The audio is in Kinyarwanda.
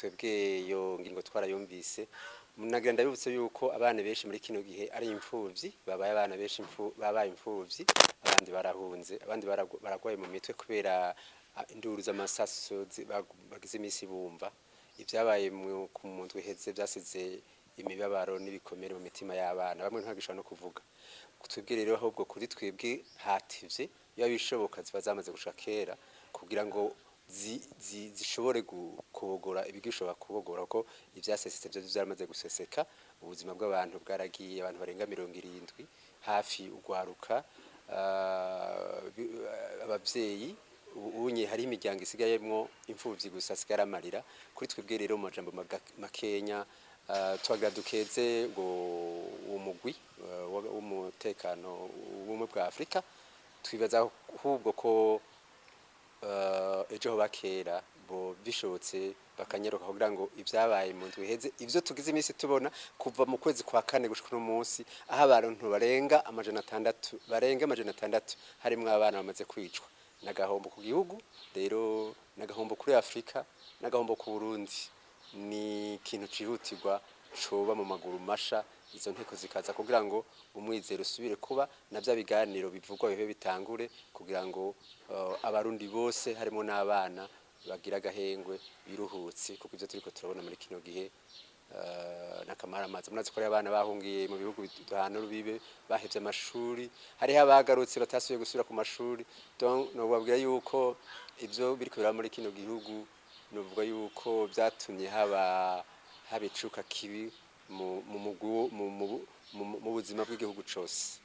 twebwe iyo ngingo twarayumvise nagira ndabibutse yuko abana benshi muri kino gihe ari imfuvyi babaye abana benshi babaye imfuvyi abandi barahunze abandi baragwaye mu mitwe kubera induru z'amasaso bagize imisi bumva ivyabaye ku muntu heze byasize imibabaro n'ibikomere mu mitima y'abana bamwe ntagisha no kuvuga twebwe rero ahubwo kuri twebwe hativye iyo bishoboka ziba zamaze gushakera kugira ngo zishobore kubogora ibigishobora kubogora ko ivyasesetse byo byaramaze guseseka ubuzima bw'abantu bwaragiye abantu barenga 70 hafi ugwaruka abavyeyi unye hari imiryango isigayemwo imfuvyi gusa sigaramarira kuri twebwe rero mu majambo makenya twagadukeze ngo umugwi w'umutekano w'umwe bwa Afrika twibaza ahubwo ko ejo bakera bo bishobotse bakanyeruka kugira ngo ivyabaye mu ndwiheze ivyo tugize imisi tubona kuva mu kwezi kwa kane gushika no munsi aho abantu barenga amajana 600 harimwo abana bamaze kwicwa nagahombo ku gihugu rero nagahombo kuri Afrika nagahombo ku Burundi ni ikintu cihutirwa coba mu maguru masha izo nteko zikaza kugira ngo umwizero usubire kuba navya biganiro bivugwa bihe bitangure kugira ngo abarundi bose harimo n'abana bagira gahengwe biruhutse kuko ivyo turiko turabona muri kino gihe nakamara amazi munazi ko abana bahungiye mu bihugu duhana rubibe bahevye amashuri hari abagarutse batasubiye gusubira ku mashuri donc no babwira yuko ivyo biriko biraba muri kino gihugu novuga yuko byatumye habicuka kibi mu buzima bw'igihugu cyose.